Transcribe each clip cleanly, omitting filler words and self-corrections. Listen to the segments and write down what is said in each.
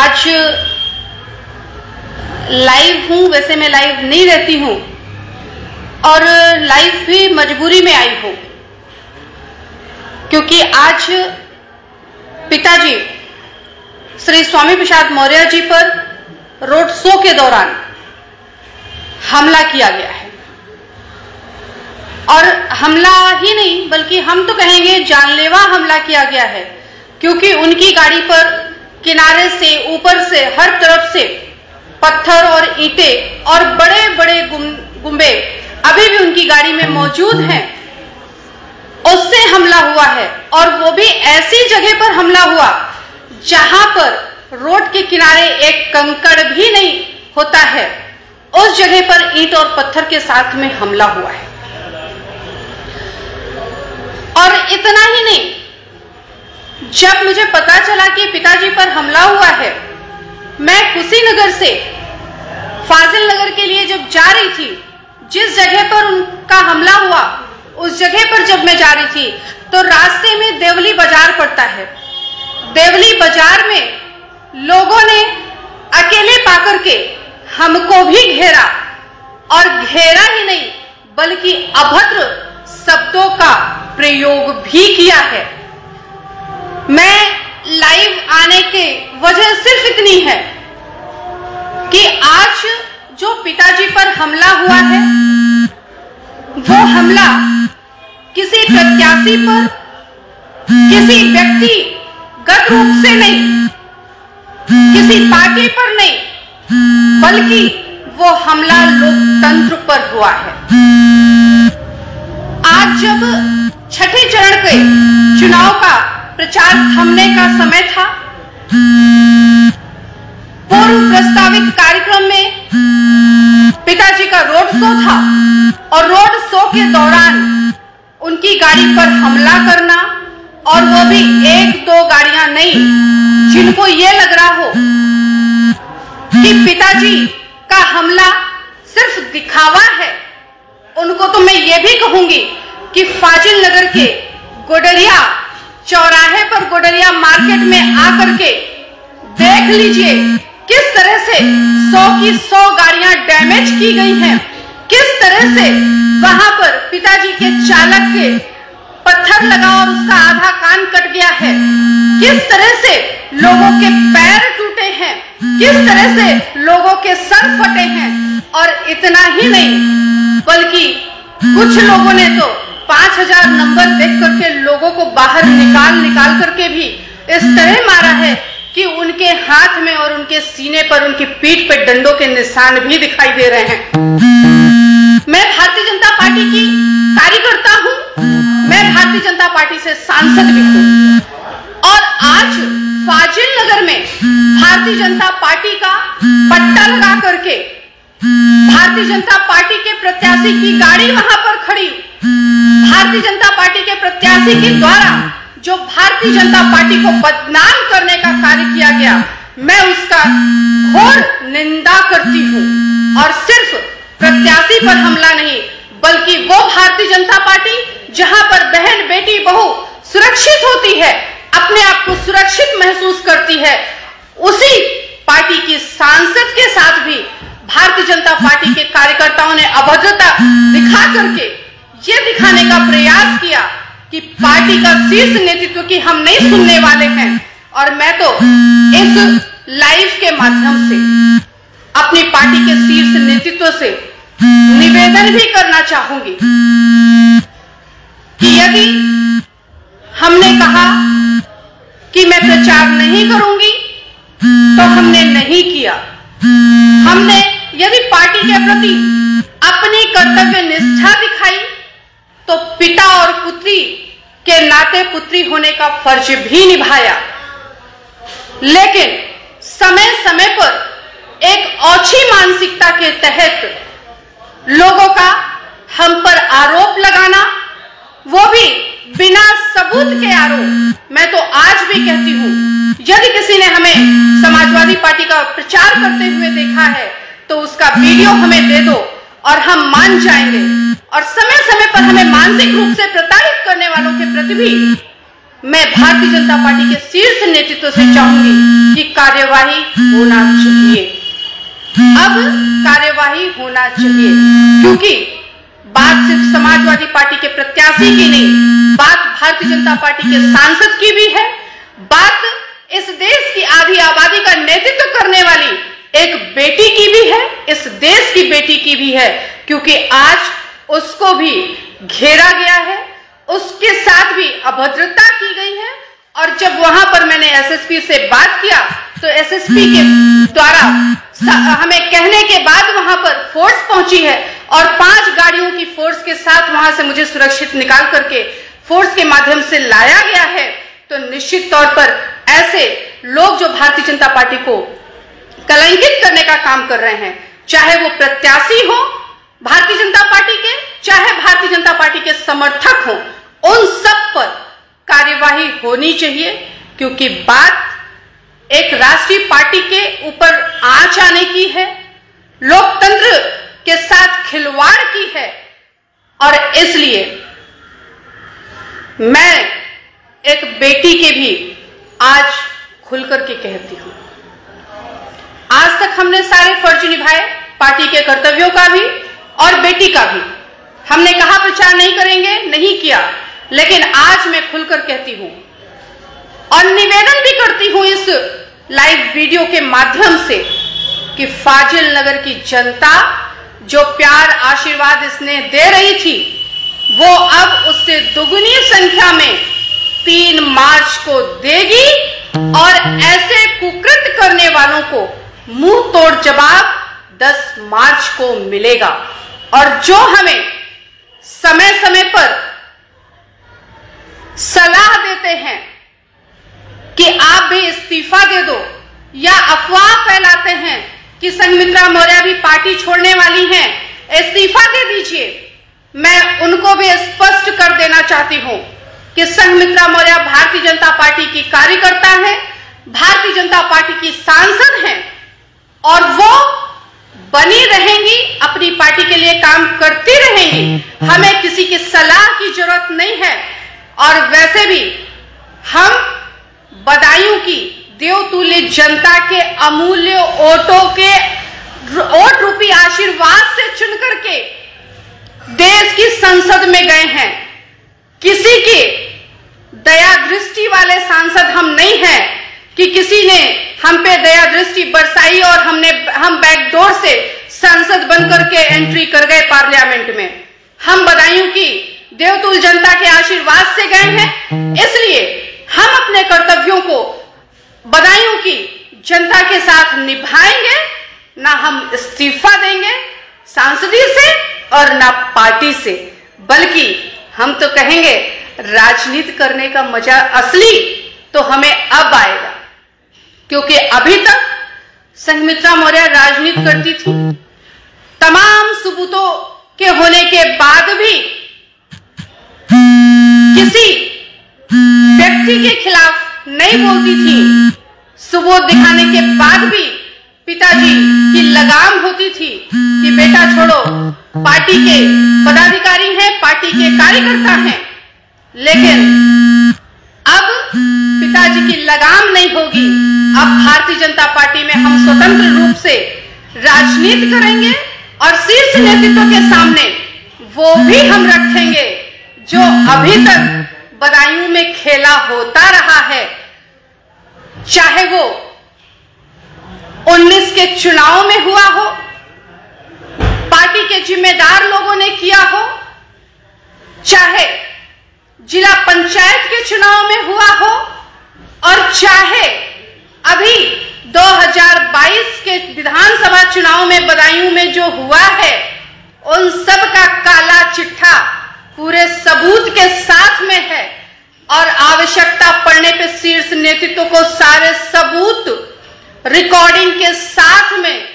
आज लाइव हूँ, वैसे मैं लाइव नहीं रहती हूँ और लाइव भी मजबूरी में आई हूँ, क्योंकि आज पिताजी श्री स्वामी प्रसाद मौर्य जी पर रोड शो के दौरान हमला किया गया है। और हमला ही नहीं बल्कि हम तो कहेंगे जानलेवा हमला किया गया है, क्योंकि उनकी गाड़ी पर किनारे से, ऊपर से, हर तरफ से पत्थर और ईंटें और बड़े बड़े गुम्बे अभी भी उनकी गाड़ी में मौजूद हैं। उससे हमला हुआ है और वो भी ऐसी जगह पर हमला हुआ जहां पर रोड के किनारे एक कंकड़ भी नहीं होता है। उस जगह पर ईंट और पत्थर के साथ में हमला हुआ है। और इतना ही नहीं, जब मुझे पता चला कि पिताजी पर हमला हुआ है, मैं कुशीनगर से फाजिल नगर के लिए जब जा रही थी, जिस जगह पर उनका हमला हुआ उस जगह पर जब मैं जा रही थी तो रास्ते में देवली बाजार पड़ता है। देवली बाजार में लोगों ने अकेले पाकर के हमको भी घेरा, और घेरा ही नहीं बल्कि अभद्र शब्दों का प्रयोग भी किया है। मैं लाइव आने की वजह सिर्फ इतनी है कि आज जो पिताजी पर हमला हुआ है, वो हमला किसी प्रत्याशी पर, किसी व्यक्तिगत रूप से नहीं, किसी पार्टी पर नहीं, बल्कि वो हमला लोकतंत्र पर हुआ है। आज जब छठे चरण के चुनाव का प्रचार थमने का समय था, पूर्व प्रस्तावित कार्यक्रम में पिताजी का रोड शो था और रोड शो के दौरान उनकी गाड़ी पर हमला करना, और वो भी एक दो गाड़ियां नहीं, जिनको ये लग रहा हो कि पिताजी का हमला सिर्फ दिखावा है, उनको तो मैं ये भी कहूंगी कि फाजिल नगर के गोडरिया चौराहे पर, गोडरिया मार्केट में आकर के देख लीजिए किस तरह से 100 की 100 गाड़ियां डैमेज की गई हैं, किस तरह से वहां पर पिताजी के चालक के पत्थर लगा और उसका आधा कान कट गया है, किस तरह से लोगों के पैर टूटे हैं, किस तरह से लोगों के सर फटे हैं। और इतना ही नहीं बल्कि कुछ लोगों ने तो 5000 नंबर देख करके लोगों को बाहर निकाल करके भी इस तरह मारा है कि उनके हाथ में और उनके सीने पर, उनकी पीठ पर डंडों के निशान भी दिखाई दे रहे हैं। मैं भारतीय जनता पार्टी की कार्यकर्ता हूं, मैं भारतीय जनता पार्टी से सांसद भी हूं, और आज फाजिल नगर में भारतीय जनता पार्टी का पट्टा लगा करके भारतीय जनता पार्टी के प्रत्याशी की गाड़ी वहां पर खड़ी, भारतीय जनता पार्टी के प्रत्याशी के द्वारा जो भारतीय जनता पार्टी को बदनाम करने का कार्य किया गया, मैं उसका घोर निंदा करती हूं। और सिर्फ प्रत्याशी पर हमला नहीं बल्कि वो भारतीय जनता पार्टी जहां पर बहन, बेटी, बहू सुरक्षित होती है, अपने आप को सुरक्षित महसूस करती है, उसी पार्टी की सांसद के साथ भी भारतीय जनता पार्टी के कार्यकर्ताओं ने अभद्रता दिखा करके ये दिखाने का प्रयास किया कि पार्टी का शीर्ष नेतृत्व की हम नहीं सुनने वाले हैं। और मैं तो इस लाइव के माध्यम से अपनी पार्टी के शीर्ष नेतृत्व से निवेदन भी करना चाहूंगी कि यदि हमने कहा कि मैं प्रचार नहीं करूंगी तो हमने नहीं किया। हमने यदि पार्टी के प्रति अपनी कर्तव्य निष्ठा दिखाई तो पिता और पुत्री के नाते पुत्री होने का फर्ज भी निभाया। लेकिन समय समय पर एक औछी मानसिकता के तहत लोगों का हम पर आरोप लगाना, वो भी बिना सबूत के आरोप। मैं तो आज भी कहती हूँ, यदि किसी ने हमें समाजवादी पार्टी का प्रचार करते हुए देखा है तो उसका वीडियो हमें दे दो और हम मान जाएंगे। और समय समय पर हमें मानसिक रूप से प्रताड़ित करने वालों के प्रति भी मैं भारतीय जनता पार्टी के शीर्ष नेतृत्व से चाहूंगी कि कार्यवाही होना चाहिए। अब कार्यवाही होना चाहिए, क्योंकि बात सिर्फ समाजवादी पार्टी के प्रत्याशी की नहीं, बात भारतीय जनता पार्टी के सांसद की भी है, बात इस देश की आधी आबादी का नेतृत्व करने वाली एक बेटी की भी है, इस देश की बेटी की भी है, क्योंकि आज उसको भी घेरा गया है, उसके साथ भी अभद्रता की गई है। और जब वहां पर मैंने एसएसपी से बात किया तो एसएसपी के द्वारा हमें कहने के बाद वहां पर फोर्स पहुंची है और 5 गाड़ियों की फोर्स के साथ वहां से मुझे सुरक्षित निकाल करके फोर्स के माध्यम से लाया गया है। तो निश्चित तौर पर ऐसे लोग जो भारतीय जनता पार्टी को कलंकित करने का काम कर रहे हैं, चाहे वो प्रत्याशी हो भारतीय जनता पार्टी के, चाहे भारतीय जनता पार्टी के समर्थक हो, उन सब पर कार्यवाही होनी चाहिए। क्योंकि बात एक राष्ट्रीय पार्टी के ऊपर आंच आने की है, लोकतंत्र के साथ खिलवाड़ की है। और इसलिए मैं एक बेटी के भी आज खुलकर के कहती हूं, आज तक हमने सारे फर्ज निभाए, पार्टी के कर्तव्यों का भी और बेटी का भी। हमने कहा प्रचार नहीं करेंगे, नहीं किया, लेकिन आज मैं खुलकर कहती हूं और निवेदन भी करती हूं इस लाइव वीडियो के माध्यम से कि फाजिल नगर की जनता जो प्यार आशीर्वाद इसने दे रही थी, वो अब उससे दुगनी संख्या में 3 मार्च को देगी और ऐसे कुकृत्य करने वालों को मुंह तोड़ जवाब 10 मार्च को मिलेगा। और जो हमें समय समय पर सलाह देते हैं कि आप भी इस्तीफा दे दो, या अफवाह फैलाते हैं कि संघमित्रा मौर्य भी पार्टी छोड़ने वाली हैं, इस्तीफा दे दीजिए, मैं उनको भी स्पष्ट कर देना चाहती हूं कि संघमित्रा मौर्य भारतीय जनता पार्टी की कार्यकर्ता है, भारतीय जनता पार्टी की सांसद हैं और वो बनी रहेंगी, अपनी पार्टी के लिए काम करती रहेंगी। हमें किसी की सलाह की जरूरत नहीं है। और वैसे भी हम बदायूं की देवतुल्य जनता के अमूल्य वोट रूपी आशीर्वाद से चुन करके देश की संसद में गए हैं। किसी के दया दृष्टि वाले सांसद हम नहीं हैं कि किसी ने हम पे दया दृष्टि बरसाई और हम बैकडोर से सांसद बनकर के एंट्री कर गए पार्लियामेंट में। हम बदायूं की देवतुल्य जनता के आशीर्वाद से गए हैं, इसलिए हम अपने कर्तव्यों को बदायूं की जनता के साथ निभाएंगे। ना हम इस्तीफा देंगे सांसदी से और ना पार्टी से, बल्कि हम तो कहेंगे राजनीति करने का मजा असली तो हमें अब आएगा। क्योंकि अभी तक संघमित्रा मौर्य राजनीति करती थी, तमाम सबूतों के होने के बाद भी किसी व्यक्ति के खिलाफ नहीं बोलती थी। सबूत दिखाने के बाद भी पिताजी की लगाम होती थी कि बेटा छोड़ो, पार्टी के पदाधिकारी हैं, पार्टी के कार्यकर्ता हैं। लेकिन अब पिताजी की लगाम नहीं होगी। अब भारतीय जनता पार्टी में हम स्वतंत्र रूप से राजनीति करेंगे और शीर्ष नेतृत्व के सामने वो भी हम रखेंगे जो अभी तक बदायूं में खेला होता रहा है, चाहे वो 19 के चुनाव में हुआ हो, पार्टी के जिम्मेदार लोगों ने किया हो, चाहे जिला पंचायत के चुनाव में हुआ हो, और चाहे अभी 2022 के विधानसभा चुनाव में बदायूं में जो हुआ है, उन सब का काला चिट्ठा पूरे सबूत के साथ में है। और आवश्यकता पड़ने पे शीर्ष नेतृत्व को सारे सबूत रिकॉर्डिंग के साथ में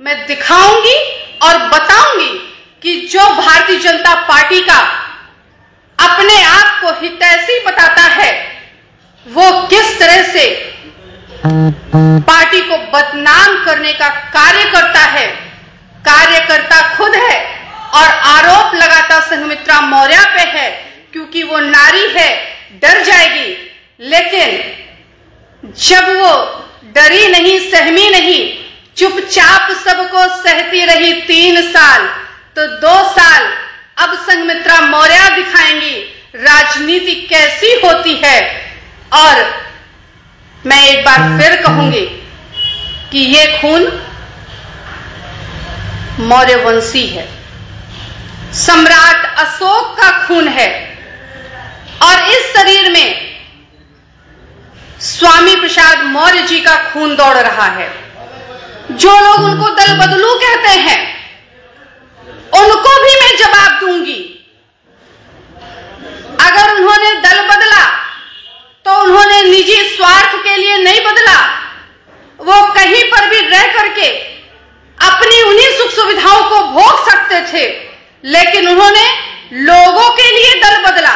मैं दिखाऊंगी और बताऊंगी कि जो भारतीय जनता पार्टी का अपने आप को हितैषी बताता है, वो किस तरह से पार्टी को बदनाम करने का कार्य करता है। कार्यकर्ता खुद है और आरोप लगाता संघमित्रा मौर्य पे है, क्योंकि वो नारी है डर जाएगी, लेकिन जब वो डरी नहीं, सहमी नहीं, चुपचाप सबको सहती रही 3 साल, तो 2 साल अब संघमित्रा मौर्य दिखाएंगी राजनीति कैसी होती है। और मैं एक बार फिर कहूंगी कि ये खून मौर्य वंशी है, सम्राट अशोक का खून है, और इस शरीर में स्वामी प्रसाद मौर्य जी का खून दौड़ रहा है। जो लोग उनको दल बदलू कहते हैं, उनको भी मैं जवाब दूंगी। अगर उन्होंने दल बदला तो उन्होंने निजी स्वार्थ के लिए नहीं बदला, वो कहीं पर भी रह करके अपनी उन्हीं सुख सुविधाओं को भोग सकते थे, लेकिन उन्होंने लोगों के लिए दल बदला।